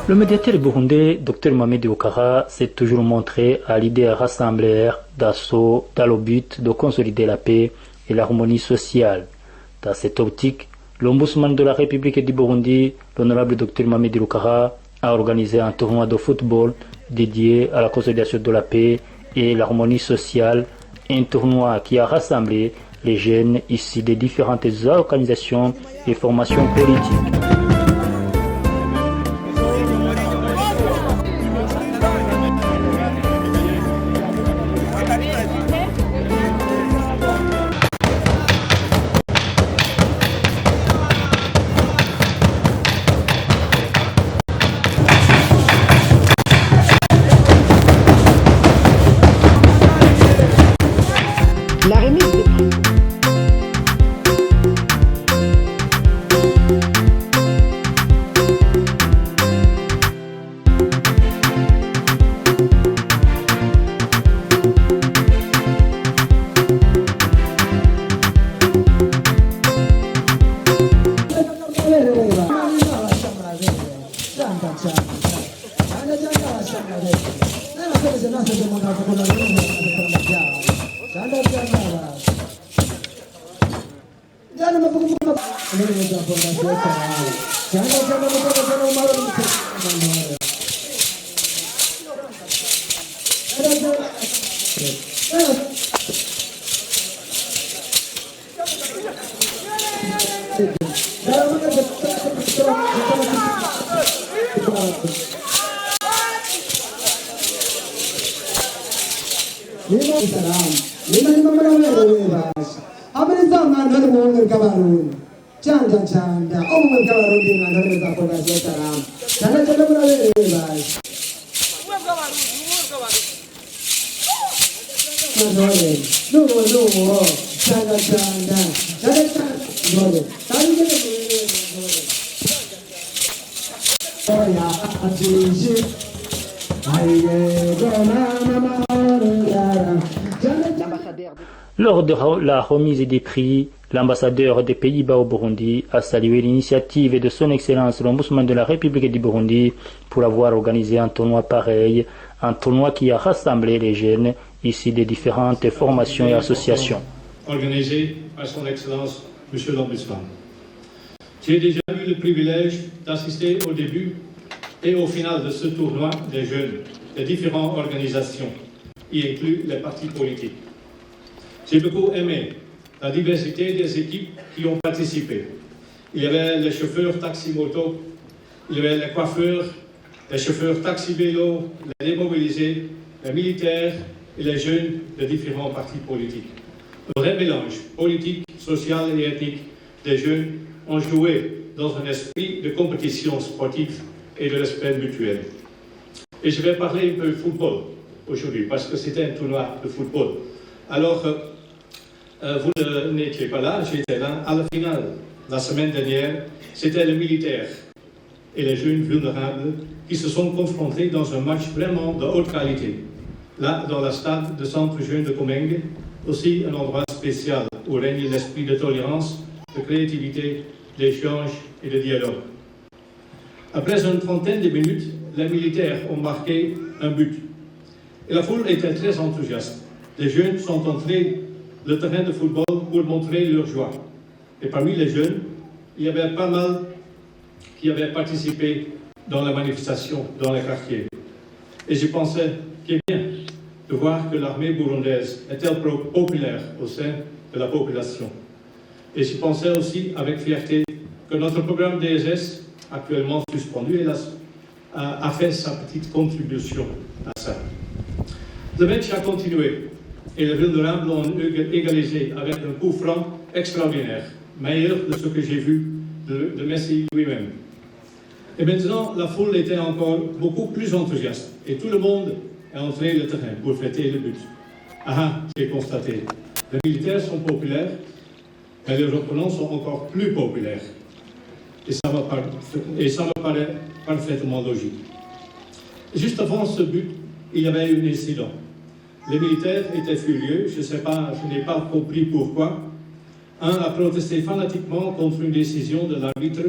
Le médiateur burundais, Dr Mohamed Ouattara, s'est toujours montré à l'idée rassemblaire d'assaut dans le but de consolider la paix et l'harmonie sociale. Dans cette optique, l'ombudsman de la République du Burundi, l'honorable Dr Mohamed Ouattara, a organisé un tournoi de football dédié à la consolidation de la paix et l'harmonie sociale, un tournoi qui a rassemblé les jeunes issus des différentes organisations et formations politiques. La remise des prix. Lors de la remise des prix, l'ambassadeur des Pays-Bas au Burundi a salué l'initiative de son Excellence l'Ombudsman de la République du Burundi pour avoir organisé un tournoi pareil, un tournoi qui a rassemblé les jeunes issus des différentes formations et associations. Organisé par son Excellence Monsieur l'Ombudsman. J'ai déjà eu le privilège d'assister au début et au final de ce tournoi des jeunes des différentes organisations, y inclus les partis politiques. J'ai beaucoup aimé la diversité des équipes qui ont participé. Il y avait les chauffeurs taxi-moto, il y avait les coiffeurs, les chauffeurs taxi-vélo, les démobilisés, les militaires et les jeunes de différents partis politiques. Un vrai mélange politique, social et ethnique des jeunes ont joué dans un esprit de compétition sportive et de respect mutuel. Et je vais parler un peu de football aujourd'hui, parce que c'était un tournoi de football. Alors, vous n'étiez pas là, j'étais là à la finale. La semaine dernière, c'était les militaires et les jeunes vulnérables qui se sont confrontés dans un match vraiment de haute qualité. Là, dans le stade de centre jeune de Comminges, aussi un endroit spécial où règne l'esprit de tolérance, de créativité, d'échange et de dialogue. Après une trentaine de minutes, les militaires ont marqué un but. Et la foule était très enthousiaste. Les jeunes sont entrés le terrain de football pour montrer leur joie. Et parmi les jeunes, il y avait pas mal qui avaient participé dans la manifestation dans les quartiers. Et je pensais qu'il est bien de voir que l'armée burundaise est-elle populaire au sein de la population. Et je pensais aussi avec fierté que notre programme DSS, actuellement suspendu, hélas, a fait sa petite contribution à ça. Le match a continué et les vulnérables ont égalisé avec un coup franc extraordinaire, meilleur de ce que j'ai vu de Messi lui-même. Et maintenant, la foule était encore beaucoup plus enthousiaste et tout le monde est entré le terrain pour fêter le but. Ah, j'ai constaté, les militaires sont populaires, mais les reprenants sont encore plus populaires. Et ça me paraît parfaitement logique. Juste avant ce but, il y avait eu un incident. Les militaires étaient furieux, je n'ai pas compris pourquoi. Un a protesté fanatiquement contre une décision de l'arbitre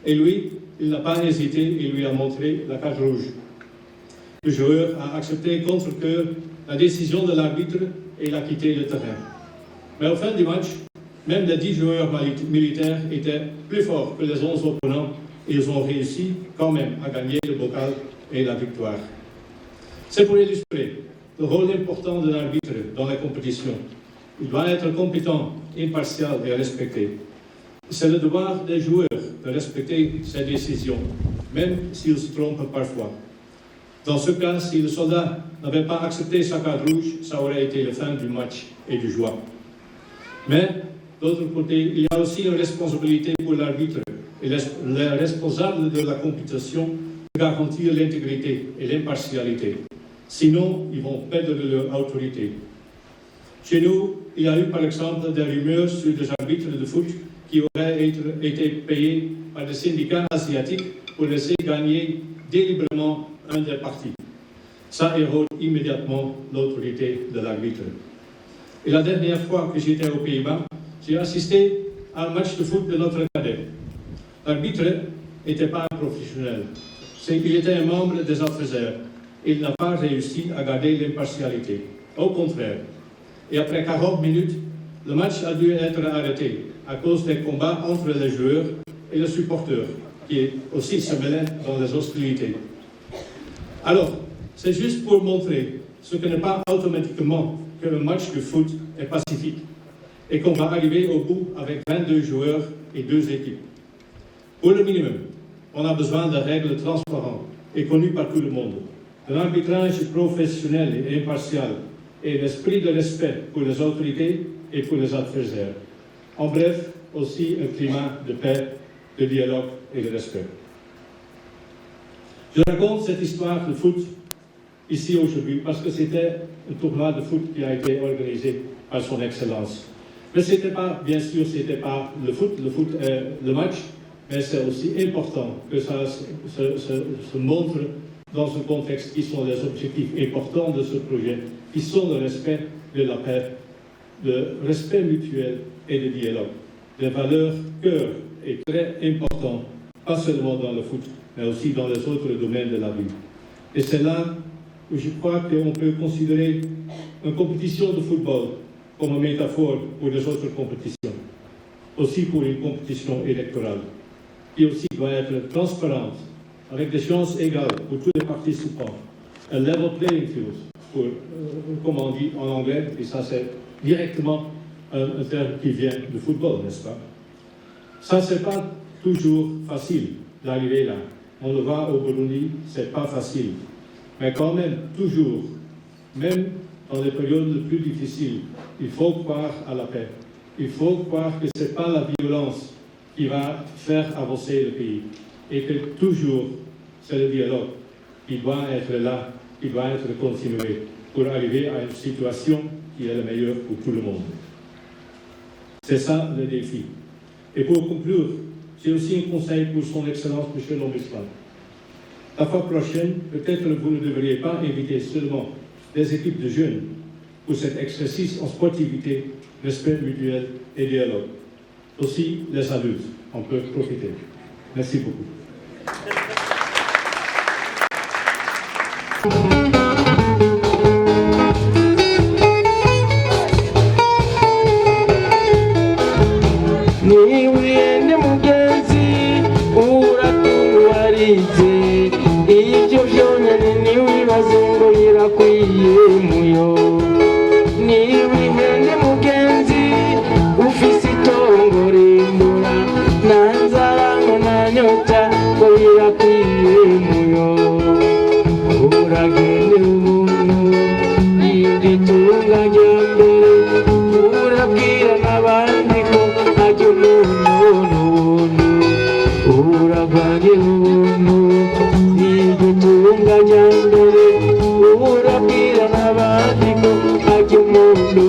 Et lui, il n'a pas hésité, il lui a montré la carte rouge. Le joueur a accepté contre cœur la décision de l'arbitre et il a quitté le terrain. Mais au fin du match, même les 10 joueurs militaires étaient plus forts que les 11 opponents et ils ont réussi quand même à gagner le bocal et la victoire. C'est pour illustrer le rôle important de l'arbitre dans la compétition. Il doit être compétent, impartial et respecté. C'est le devoir des joueurs de respecter ses décisions, même s'ils se trompent parfois. Dans ce cas, si le soldat n'avait pas accepté sa carte rouge, ça aurait été la fin du match et du joie. Mais, d'autre côté, il y a aussi une responsabilité pour l'arbitre et les responsables de la compétition de garantir l'intégrité et l'impartialité. Sinon, ils vont perdre leur autorité. Chez nous, il y a eu par exemple des rumeurs sur des arbitres de foot qui auraient été payés par des syndicats asiatiques pour laisser gagner délibérément un des partis. Ça érode immédiatement l'autorité de l'arbitre. Et la dernière fois que j'étais aux Pays-Bas, j'ai assisté à un match de foot de notre cadet. L'arbitre n'était pas un professionnel. Il était un membre des adversaires. Il n'a pas réussi à garder l'impartialité. Au contraire. Et après 40 minutes, le match a dû être arrêté à cause des combats entre les joueurs et les supporters, qui aussi se mêlaient dans les hostilités. Alors, c'est juste pour montrer ce que n'est pas automatiquement qu'un match de foot est pacifique et qu'on va arriver au bout avec 22 joueurs et 2 équipes. Pour le minimum, on a besoin de règles transparentes et connues par tout le monde, d'un arbitrage professionnel et impartial et l'esprit de respect pour les autorités et pour les adversaires. En bref, aussi un climat de paix, de dialogue et de respect. Je raconte cette histoire de foot ici aujourd'hui parce que c'était un tournoi de foot qui a été organisé par son Excellence. Mais c'était pas, bien sûr, c'était pas le foot est le match, mais c'est aussi important que ça se montre dans ce contexte qui sont les objectifs importants de ce projet, qui sont le respect de la paix, le respect mutuel et le dialogue. Les valeurs cœur est très important, pas seulement dans le foot, mais aussi dans les autres domaines de la vie. Et c'est là où je crois qu'on peut considérer une compétition de football comme une métaphore pour les autres compétitions, aussi pour une compétition électorale, qui aussi doit être transparente, avec des chances égales pour tous les participants, un level playing field, comme on dit en anglais, et ça c'est directement un terme qui vient du football, n'est-ce pas? Ça, c'est pas toujours facile d'arriver là. On le voit au Burundi, c'est pas facile. Mais quand même, toujours, même dans les périodes les plus difficiles, il faut croire à la paix. Il faut croire que ce n'est pas la violence qui va faire avancer le pays. Et que toujours, c'est le dialogue qui doit être là, qui doit être continué pour arriver à une situation qui est la meilleure pour tout le monde. C'est ça le défi. Et pour conclure, j'ai aussi un conseil pour son Excellence, M. l'Ombudsman. La fois prochaine, peut-être vous ne devriez pas inviter seulement des équipes de jeunes pour cet exercice en sportivité, respect mutuel et dialogue. Aussi, les adultes en peuvent profiter. Merci beaucoup. Niwende mugenzi uratuwarize ibyo byonyine niwibaze ngo birakwiye muyo niwihende mugenzi ufise itongo rimbura na nzara ngo na nyota ngo birakwiye muyo uragende ubuntu n'igitunga rya mbere urabwira n'abandi ko ajya umuntu uragwanye ubuntu n'igitunga rya mbere urabwira n'abandi ko ajya umuntu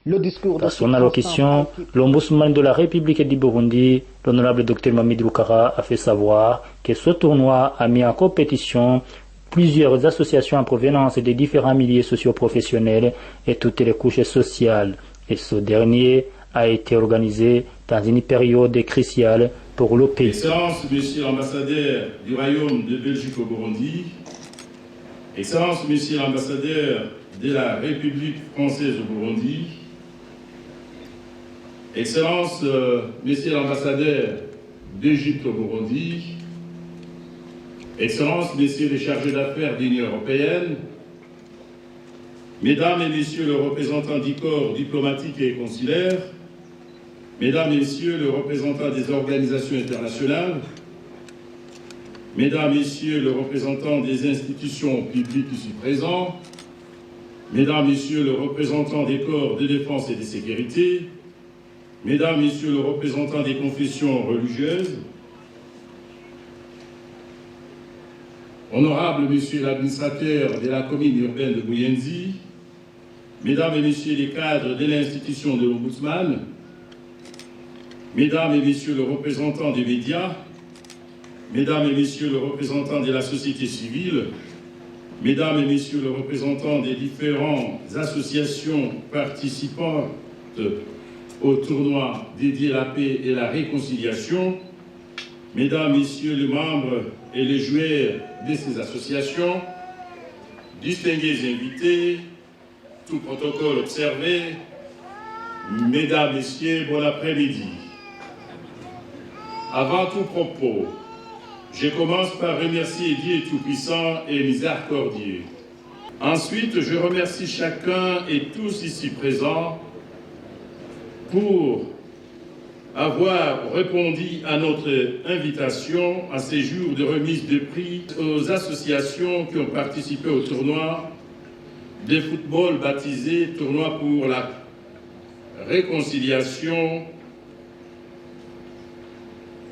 Le Dans son allocution, l'ombudsman de la République du Burundi, l'honorable Dr Mamadi Boukara, a fait savoir que ce tournoi a mis en compétition plusieurs associations en provenance des différents milieux socio-professionnels et toutes les couches sociales. Et ce dernier a été organisé dans une période cruciale pour le pays. Excellence, Monsieur l'ambassadeur du Royaume de Belgique au Burundi, Excellence, Monsieur l'ambassadeur de la République française au Burundi, Excellence, Monsieur l'ambassadeur d'Égypte au Burundi, Excellence, Messieurs les chargés d'affaires de l'Union européenne, Mesdames et Messieurs les représentants du corps diplomatique et consulaire, Mesdames et Messieurs les représentants des organisations internationales, Mesdames, Messieurs les représentants des institutions publiques ici présents, Mesdames, Messieurs les représentants des corps de défense et de sécurité, Mesdames, Messieurs les représentants des confessions religieuses, Honorable Monsieur l'administrateur de la commune urbaine de Buyenzi, Mesdames et Messieurs les cadres de l'institution de l'Ombudsman, Mesdames et Messieurs les représentants des médias, Mesdames et Messieurs les représentants de la société civile, Mesdames et Messieurs les représentants des différentes associations participantes au tournoi dédié à la paix et la réconciliation, Mesdames, Messieurs les membres et les joueurs de ces associations, distingués invités, tout protocole observé, Mesdames, Messieurs, bon après-midi. Avant tout propos, je commence par remercier Dieu Tout-Puissant et Miséricordieux. Ensuite, je remercie chacun et tous ici présents pour avoir répondu à notre invitation à ces jours de remise de prix aux associations qui ont participé au tournoi de football baptisé Tournoi pour la réconciliation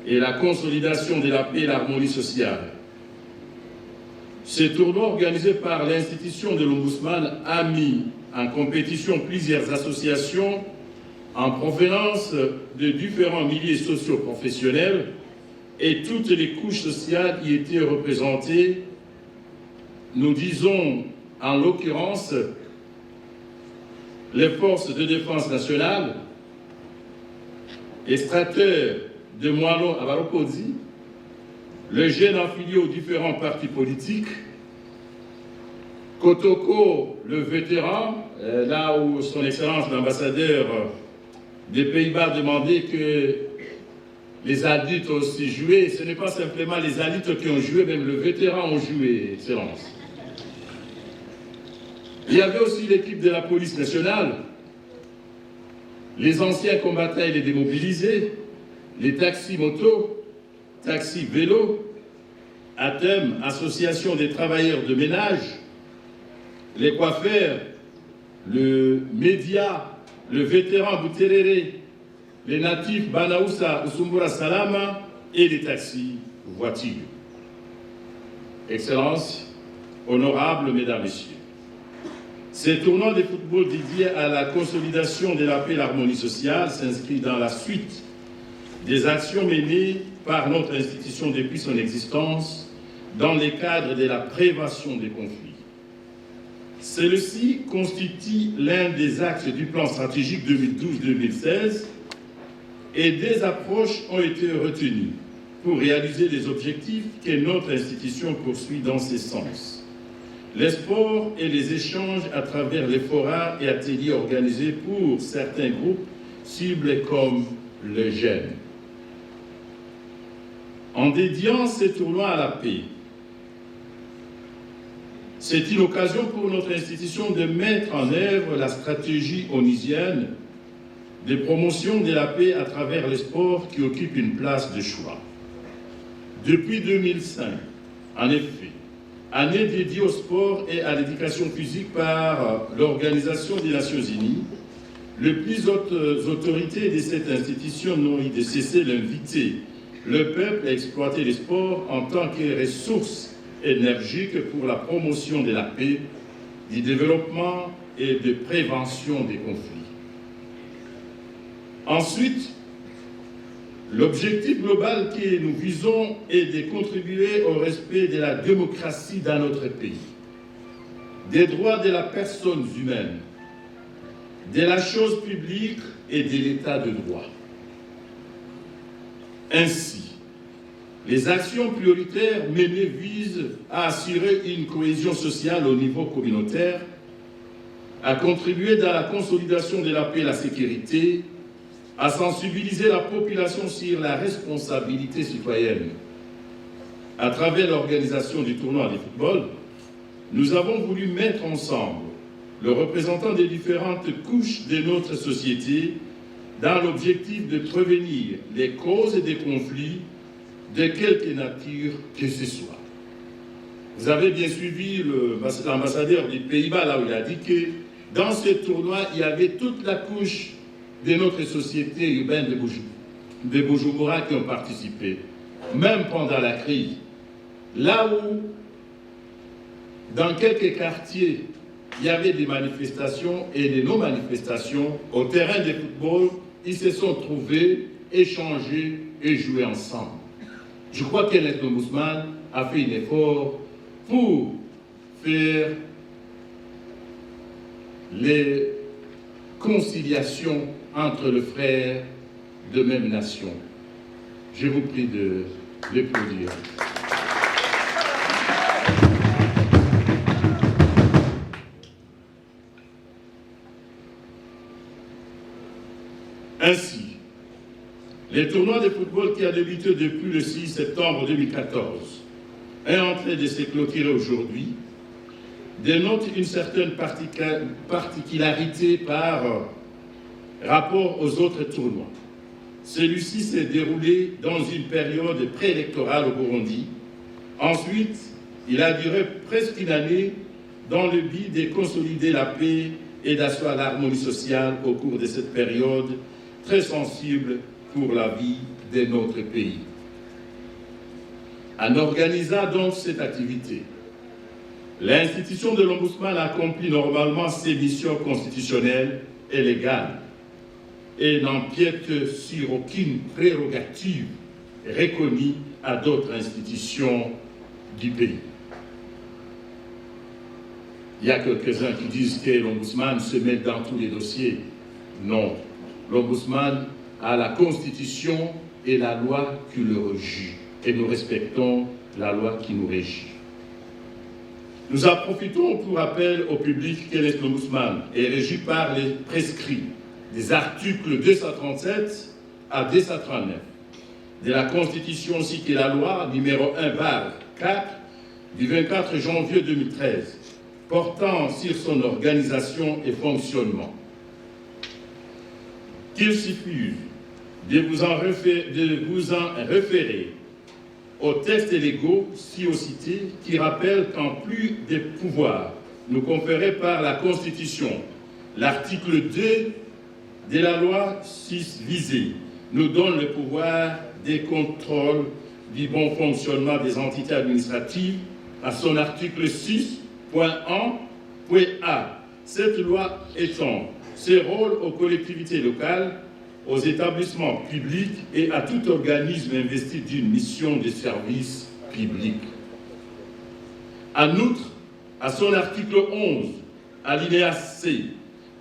et la consolidation de la paix et l'harmonie sociale. Ce tournoi organisé par l'institution de l'Ombudsman a mis en compétition plusieurs associations en provenance de différents milieux socio-professionnels et toutes les couches sociales y étaient représentées. Nous disons en l'occurrence les forces de défense nationale, extracteurs de Moinon à Barokodi, les jeunes affiliés aux différents partis politiques, Kotoko, le vétéran, là où son Excellence l'ambassadeur des Pays-Bas demandait que les adultes aussi joué. Ce n'est pas simplement les adultes qui ont joué, même le vétéran ont joué, Excellence. Il y avait aussi l'équipe de la police nationale, les anciens combattants et les démobilisés, les taxis motos, taxis vélos, ATEM, Association des travailleurs de ménage, les coiffeurs, le média, le vétéran Bouterere, les natifs Banaoussa, Usumbura Salama et les taxis voitures. Excellences, honorables Mesdames, Messieurs, ce tournoi de football dédié à la consolidation de la paix et l'harmonie sociale s'inscrit dans la suite des actions menées par notre institution depuis son existence dans le cadre de la prévention des conflits. Celui-ci constitue l'un des axes du plan stratégique 2012-2016 et des approches ont été retenues pour réaliser les objectifs que notre institution poursuit dans ce sens. Les sports et les échanges à travers les forats et ateliers organisés pour certains groupes ciblés comme les jeunes. En dédiant ces tournois à la paix, c'est une occasion pour notre institution de mettre en œuvre la stratégie onusienne de promotion de la paix à travers les sports qui occupent une place de choix. Depuis 2005, en effet, année dédiée au sport et à l'éducation physique par l'Organisation des Nations Unies, les plus hautes autorités de cette institution n'ont eu de cesser d'inviter le peuple à exploiter les sports en tant que ressource énergique pour la promotion de la paix, du développement et de prévention des conflits. Ensuite, l'objectif global que nous visons est de contribuer au respect de la démocratie dans notre pays, des droits de la personne humaine, de la chose publique et de l'état de droit. Ainsi, les actions prioritaires menées visent à assurer une cohésion sociale au niveau communautaire, à contribuer dans la consolidation de la paix et la sécurité, à sensibiliser la population sur la responsabilité citoyenne. À travers l'organisation du tournoi de football, nous avons voulu mettre ensemble le représentant des différentes couches de notre société dans l'objectif de prévenir les causes des conflits de quelque nature que ce soit. Vous avez bien suivi l'ambassadeur des Pays-Bas, là où il a dit que dans ce tournoi, il y avait toute la couche de notre société urbaine de Bujumbura qui ont participé, même pendant la crise. Là où, dans quelques quartiers, il y avait des manifestations et des non-manifestations, au terrain de football, ils se sont trouvés, échangés et joués ensemble. Je crois que l'Ombudsman a fait un effort pour faire les conciliations entre les frères de même nation. Je vous prie de l'applaudir. Ainsi, le tournoi de football qui a débuté depuis le 6 septembre 2014 est en train de se clôturer aujourd'hui, dénote une certaine particularité par rapport aux autres tournois. Celui-ci s'est déroulé dans une période préélectorale au Burundi. Ensuite, il a duré presque une année dans le but de consolider la paix et d'asseoir l'harmonie sociale au cours de cette période très sensible pour la vie de notre pays. En organisant donc cette activité, l'institution de l'Ombudsman accomplit normalement ses missions constitutionnelles et légales et n'empiète sur aucune prérogative reconnue à d'autres institutions du pays. Il y a quelques-uns qui disent que l'Ombudsman se met dans tous les dossiers. Non, l'Ombudsman a la Constitution et la loi qui le régit. Et nous respectons la loi qui nous régit. Nous en profitons pour rappeler au public que l'Ombudsman est régi par les prescrits des articles 237 à 239 de la Constitution ainsi que la loi numéro 1/4 du 24 janvier 2013 portant sur son organisation et fonctionnement. Qu'il suffit de vous en référer aux textes légaux ci-cités qui rappellent qu'en plus des pouvoirs nous conférés par la Constitution, l'article 2 de la loi 6 visée nous donne le pouvoir des contrôles du bon fonctionnement des entités administratives à son article 6.1.a. Cette loi étend ses rôles aux collectivités locales, aux établissements publics et à tout organisme investi d'une mission de service public. En outre, à son article 11, alinéa C,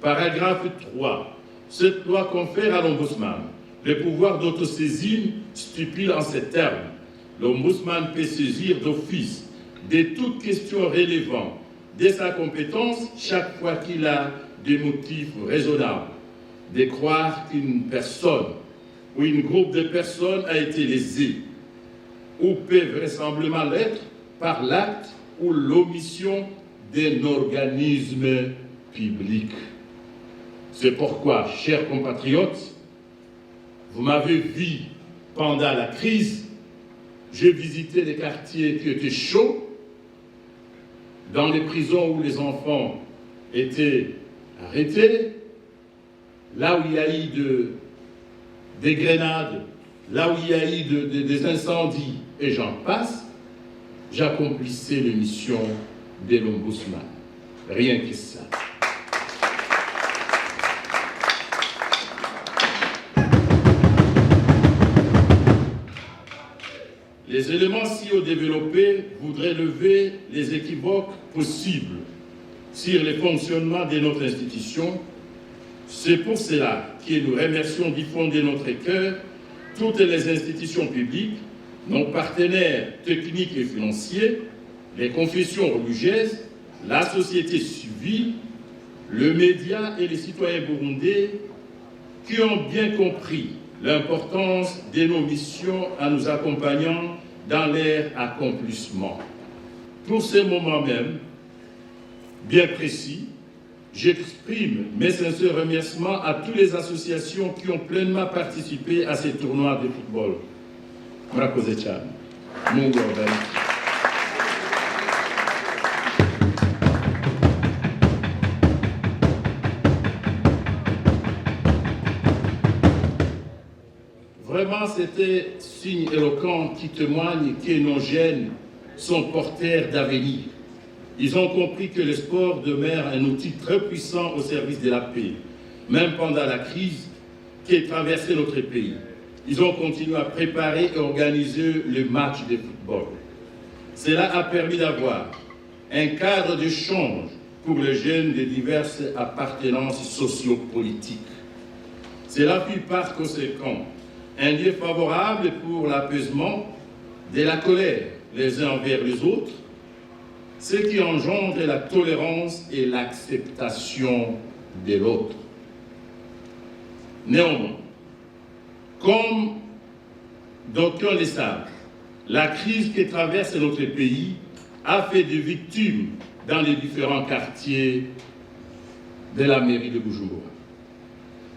paragraphe 3, cette loi confère à l'Ombudsman le pouvoir d'autosaisine stipule en ces termes. L'Ombudsman peut saisir d'office de toute question relevant de sa compétence chaque fois qu'il a des motifs raisonnables de croire qu'une personne ou un groupe de personnes a été lésé ou peut vraisemblablement l'être par l'acte ou l'omission d'un organisme public. C'est pourquoi, chers compatriotes, vous m'avez vu pendant la crise, j'ai visité les quartiers qui étaient chauds, dans les prisons où les enfants étaient arrêtés, là où il y a eu des grenades, là où il y a eu des incendies, et j'en passe, j'accomplissais les missions de l'Ombudsman. Rien que ça. développé voudrait lever les équivoques possibles sur le fonctionnement de notre institution. C'est pour cela que nous remercions d'y fonder notre cœur toutes les institutions publiques, nos partenaires techniques et financiers, les confessions religieuses, la société civile, le média et les citoyens burundais qui ont bien compris l'importance de nos missions en nous accompagnant dans leur accomplissement. Pour ce moment même, bien précis, j'exprime mes sincères remerciements à toutes les associations qui ont pleinement participé à ces tournois de football. Murakoze-chan. Mungu awabariki. Vraiment, c'était signe éloquent qui témoigne que nos jeunes sont porteurs d'avenir. Ils ont compris que le sport demeure un outil très puissant au service de la paix, même pendant la crise qui a traversé notre pays. Ils ont continué à préparer et organiser le match de football. Cela a permis d'avoir un cadre d'échange pour les jeunes de diverses appartenances sociopolitiques. Cela fut par conséquent un lieu favorable pour l'apaisement de la colère les uns envers les autres, ce qui engendre la tolérance et l'acceptation de l'autre. Néanmoins, comme d'aucuns le savent, la crise qui traverse notre pays a fait des victimes dans les différents quartiers de la mairie de Bujumbura.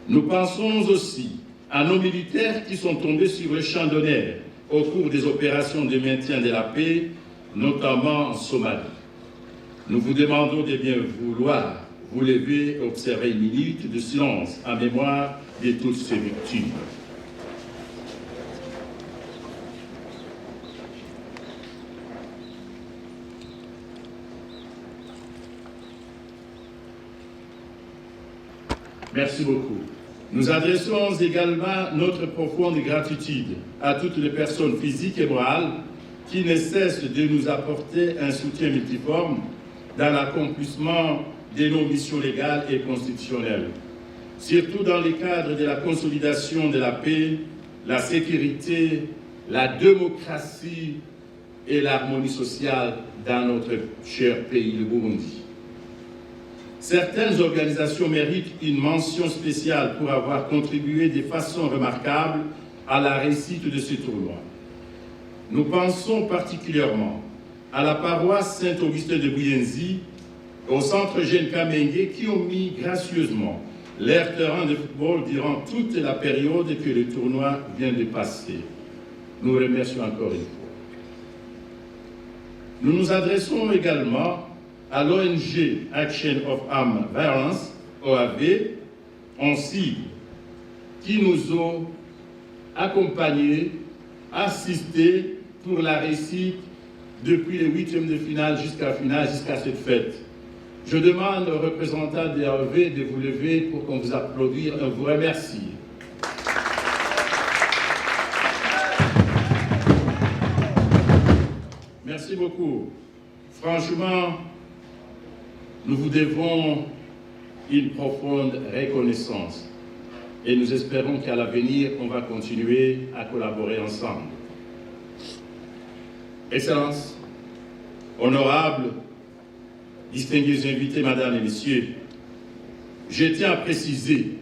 Nous pensons aussi à nos militaires qui sont tombés sur le champ d'honneur au cours des opérations de maintien de la paix, notamment en Somalie. Nous vous demandons de bien vouloir vous lever et observer une minute de silence en mémoire de toutes ces victimes. Merci beaucoup. Nous adressons également notre profonde gratitude à toutes les personnes physiques et morales qui ne cessent de nous apporter un soutien multiforme dans l'accomplissement de nos missions légales et constitutionnelles, surtout dans le cadre de la consolidation de la paix, la sécurité, la démocratie et l'harmonie sociale dans notre cher pays, le Burundi. Certaines organisations méritent une mention spéciale pour avoir contribué de façon remarquable à la réussite de ce tournoi. Nous pensons particulièrement à la paroisse Saint-Augustin de Buyenzi, au centre Jeune Kamenge qui ont mis gracieusement leur terrain de football durant toute la période que le tournoi vient de passer. Nous remercions encore une fois. Nous nous adressons également à l'ONG Action of Armed Violence, OAV, en cible, qui nous ont accompagnés, assistés pour la réussite depuis les huitièmes de finale jusqu'à cette fête. Je demande aux représentants de l'OAV de vous lever pour qu'on vous applaudisse et vous remercie. Merci beaucoup. Franchement, nous vous devons une profonde reconnaissance et nous espérons qu'à l'avenir, on va continuer à collaborer ensemble. Excellences, honorables, distingués invités, Mesdames et Messieurs, je tiens à préciser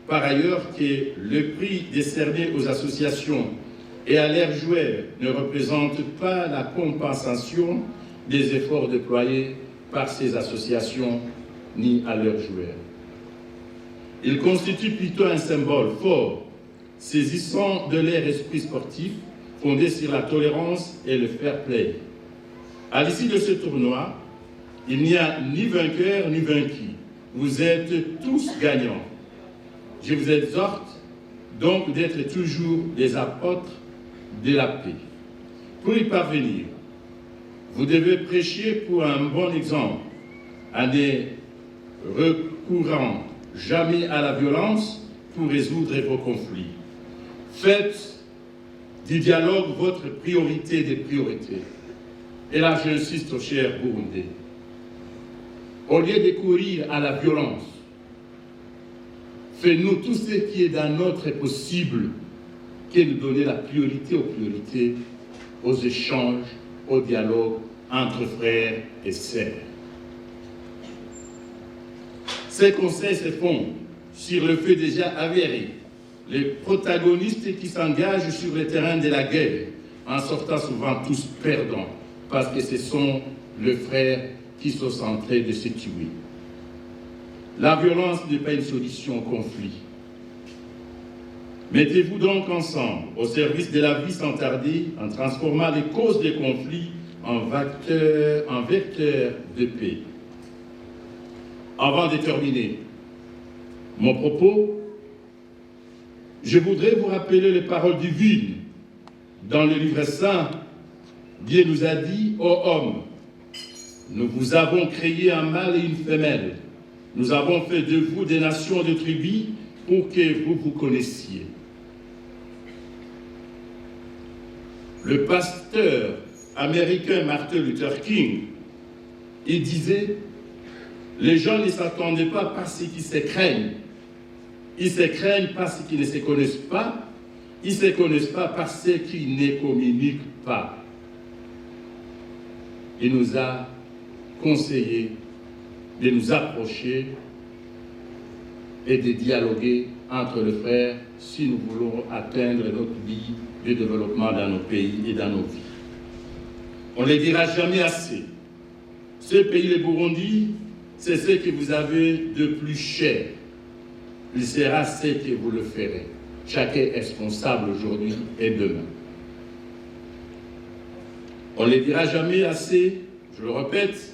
par ailleurs que le prix décerné aux associations et à leurs joueurs ne représente pas la compensation des efforts déployés par ces associations ni à leurs joueurs. Il constitue plutôt un symbole fort, saisissant de leur esprit sportif, fondé sur la tolérance et le fair play. À l'issue de ce tournoi, il n'y a ni vainqueur ni vaincu. Vous êtes tous gagnants. Je vous exhorte donc d'être toujours des apôtres de la paix. Pour y parvenir, vous devez prêcher pour un bon exemple, en ne recourant jamais à la violence pour résoudre vos conflits. Faites du dialogue votre priorité des priorités. Et là, j'insiste aux chers Burundais. Au lieu de courir à la violence, fais-nous tout ce qui est dans notre possible, qui est de donner la priorité aux priorités, aux échanges, au dialogue entre frères et sœurs. Ces conseils se fondent sur le fait déjà avéré. Les protagonistes qui s'engagent sur le terrain de la guerre en sortant souvent tous perdants parce que ce sont les frères qui sont en train de se tuer. La violence n'est pas une solution au conflit. Mettez-vous donc ensemble au service de la vie sans tarder en transformant les causes des conflits en vecteurs de paix. Avant de terminer mon propos, je voudrais vous rappeler les paroles divines. Dans le livre saint, Dieu nous a dit, ô homme, nous vous avons créé un mâle et une femelle. Nous avons fait de vous des nations de tribus pour que vous vous connaissiez. Le pasteur américain Martin Luther King, il disait, les gens ne s'attendaient pas parce qu'ils se craignent. Ils se craignent parce qu'ils ne se connaissent pas. Ils ne se connaissent pas parce qu'ils ne communiquent pas. Il nous a conseillé de nous approcher et de dialoguer entre les frères si nous voulons atteindre notre vie de développement dans nos pays et dans nos vies. On ne le dira jamais assez. Ce pays, le Burundi, c'est ce que vous avez de plus cher. Il sera ce que vous le ferez. Chacun est responsable aujourd'hui et demain. On ne le dira jamais assez, je le répète,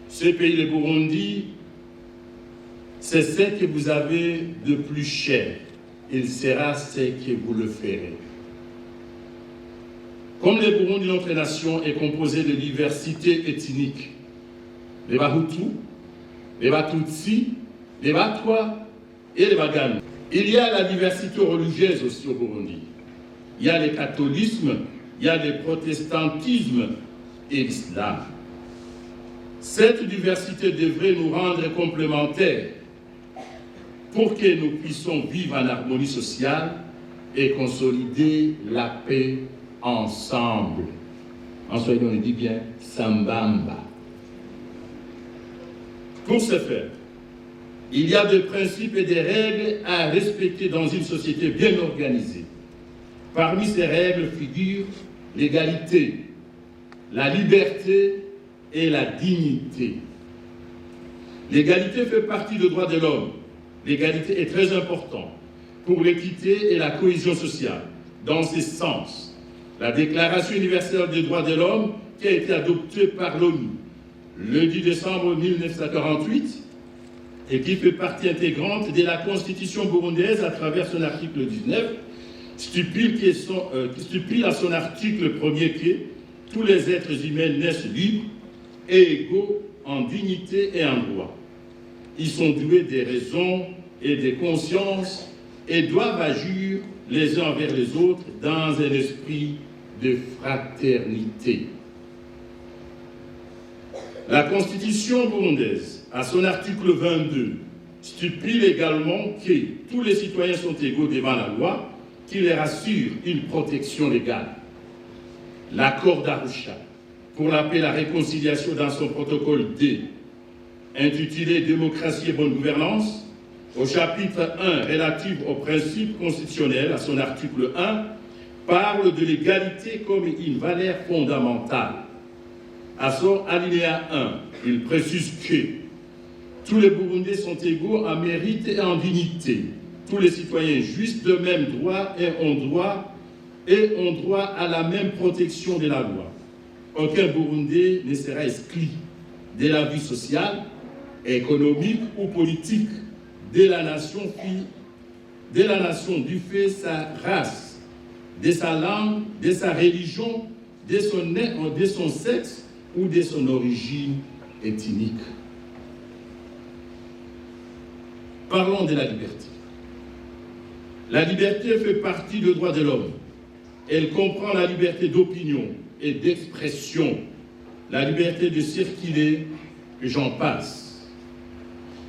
ce pays, le Burundi, c'est ce que vous avez de plus cher. Il sera ce que vous le ferez. Comme le Burundi, notre nation, est composée de diversité ethnique, les Bahutu, les Batutsi, les Batwa et les Baganda. Il y a la diversité religieuse aussi au Burundi. Il y a le catholisme, il y a le protestantisme et l'islam. Cette diversité devrait nous rendre complémentaires pour que nous puissions vivre en harmonie sociale et consolider la paix ensemble. En Swahili, on dit bien Sambamba. Pour ce faire, il y a des principes et des règles à respecter dans une société bien organisée. Parmi ces règles figurent l'égalité, la liberté et la dignité. L'égalité fait partie du droit de l'homme. L'égalité est très importante pour l'équité et la cohésion sociale. Dans ce sens, la Déclaration universelle des droits de l'homme, qui a été adoptée par l'ONU le 10 décembre 1948 et qui fait partie intégrante de la Constitution burundaise à travers son article 19, stipule à son article 1er que tous les êtres humains naissent libres et égaux en dignité et en droit. Ils sont doués des raisons et des consciences et doivent agir les uns envers les autres dans un esprit de fraternité. La Constitution burundaise, à son article 22, stipule également que tous les citoyens sont égaux devant la loi, qui leur assure une protection légale. L'accord d'Arusha pour la paix et la réconciliation dans son protocole D, intitulé « Démocratie et bonne gouvernance », au chapitre 1 relatif aux principes constitutionnels, à son article 1, parle de l'égalité comme une valeur fondamentale. À son alinéa 1, il précise que tous les Burundais sont égaux en mérite et en dignité. Tous les citoyens jouissent de même droit et ont droit à la même protection de la loi. Aucun Burundais ne sera exclu de la vie sociale, économique ou politique de la nation du fait de sa race, de sa langue, de sa religion, de son sexe ou de son origine ethnique. Parlons de la liberté. La liberté fait partie du droit de l'homme. Elle comprend la liberté d'opinion et d'expression, la liberté de circuler, et j'en passe.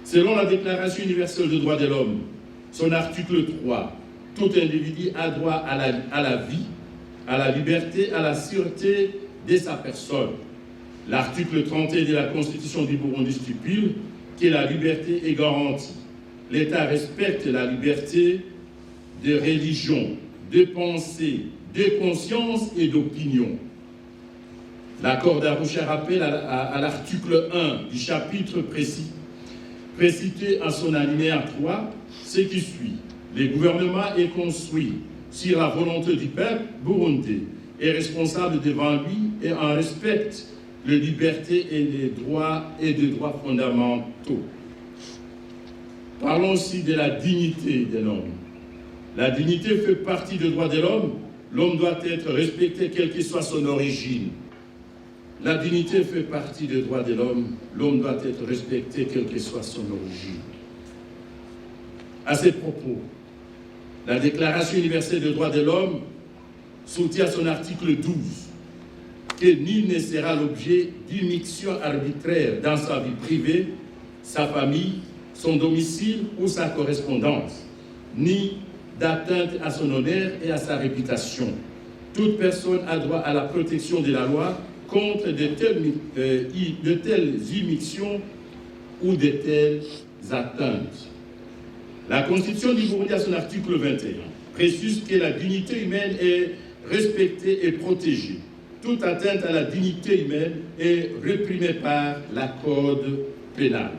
Selon la Déclaration universelle des droits de l'homme, son article 3, tout individu a droit à la vie, à la liberté, à la sûreté de sa personne. L'article 31 de la Constitution du Burundi stipule que la liberté est garantie. L'État respecte la liberté de religion, de pensée, de conscience et d'opinion. L'accord d'Arusha rappelle à l'article 1 du chapitre précité en son alinéa 3 ce qui suit. Le gouvernement est construit sur la volonté du peuple burundais, est responsable devant lui et en respecte les libertés et les droits fondamentaux. Parlons aussi de la dignité de l'homme. La dignité fait partie des droits de l'homme. L'homme doit être respecté quelle que soit son origine. La dignité fait partie des droits de l'homme. L'homme doit être respecté quelle que soit son origine. À ces propos, la Déclaration universelle des droits de l'homme soutient son article 12 que nul ne sera l'objet d'une immixtion arbitraire dans sa vie privée, sa famille, son domicile ou sa correspondance, ni d'atteinte à son honneur et à sa réputation. Toute personne a droit à la protection de la loi contre de telles immixtions ou de telles atteintes. La Constitution du Burundi, à son article 21, précise que la dignité humaine est respectée et protégée. Toute atteinte à la dignité humaine est réprimée par la code pénal.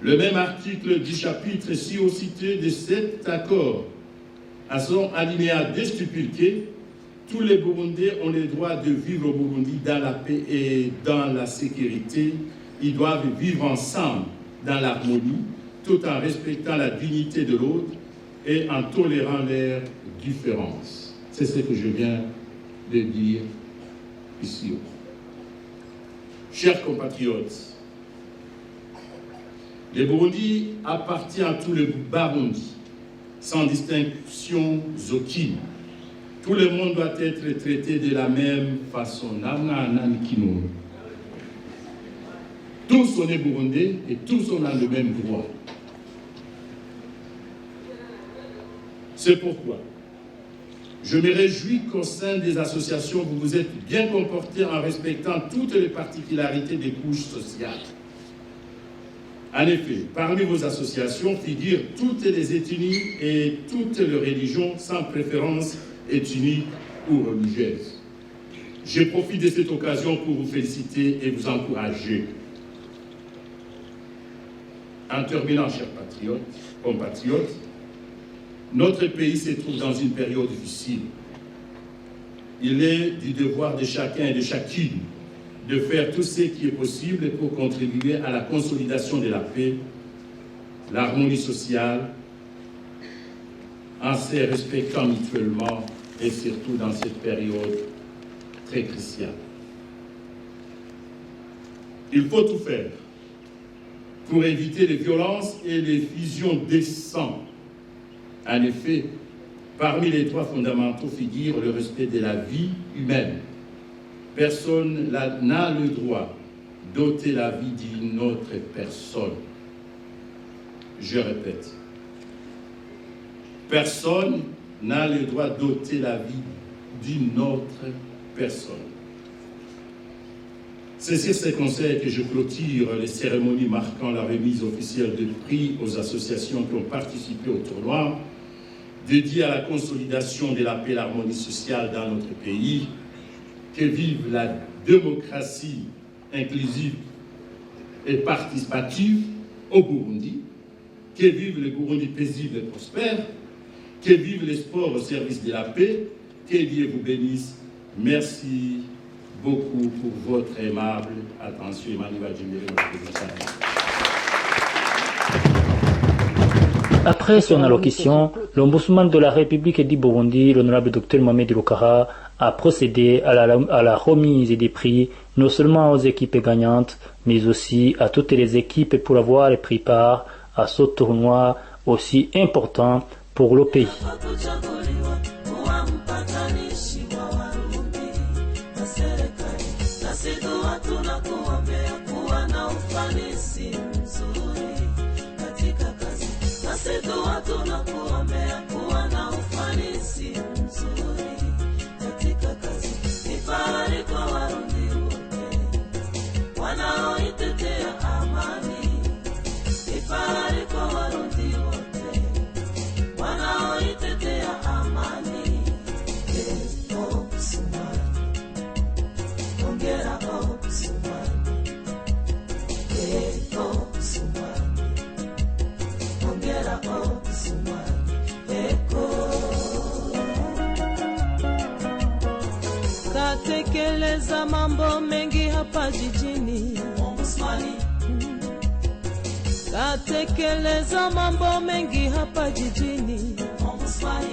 Le même article du chapitre ci-cité de cet accord, à son alinéa 2, stipule que tous les Burundais ont le droit de vivre au Burundi dans la paix et dans la sécurité. Ils doivent vivre ensemble dans l'harmonie, tout en respectant la dignité de l'autre et en tolérant leurs différences. C'est ce que je viens de dire ici. Chers compatriotes, le Burundi appartient à tous les Barundi, sans distinction aucune. Tout le monde doit être traité de la même façon. Tous sont des Burundais et tous ont le même droit. C'est pourquoi je me réjouis qu'au sein des associations, vous vous êtes bien comportés en respectant toutes les particularités des couches sociales. En effet, parmi vos associations figurent toutes les ethnies et toutes les religions sans préférence ethnique ou religieuse. Je profite de cette occasion pour vous féliciter et vous encourager. En terminant, chers compatriotes, notre pays se trouve dans une période difficile. Il est du devoir de chacun et de chacune de faire tout ce qui est possible pour contribuer à la consolidation de la paix, l'harmonie sociale, en se respectant mutuellement et surtout dans cette période très cruciale. Il faut tout faire pour éviter les violences et les fusions des sangs. En effet, parmi les droits fondamentaux figure le respect de la vie humaine. Personne n'a le droit d'ôter la vie d'une autre personne. Je répète, personne n'a le droit d'ôter la vie d'une autre personne. C'est sur ces conseils que je clôture les cérémonies marquant la remise officielle de prix aux associations qui ont participé au tournoi, dédié à la consolidation de la paix et l'harmonie sociale dans notre pays. Que vive la démocratie inclusive et participative au Burundi, que vive le Burundi paisible et prospère, que vive les sports au service de la paix, que Dieu vous bénisse. Merci beaucoup pour votre aimable attention. Après son allocution, l'ombudsman de la République du Burundi, l'honorable Dr Mohamed Rukara, a procédé à la remise des prix, non seulement aux équipes gagnantes, mais aussi à toutes les équipes pour avoir pris part à ce tournoi aussi important pour le pays. kuombea kuwa na ufanisi mzuri katika kazi. Ni fahari kwa Warundi wote wanaoitetea amani. Ni fahari kwa Warundi wote wanaoitetea amani. Obsumani, ongera Obsumani. Obsumani, ongera Obsumani. Katekeleza mambo mengi hapa jijini Ombudsman. Katekeleza mambo mengi hapa jijini Ombudsman.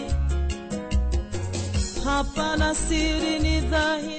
Hapana siri, ni dhahiri.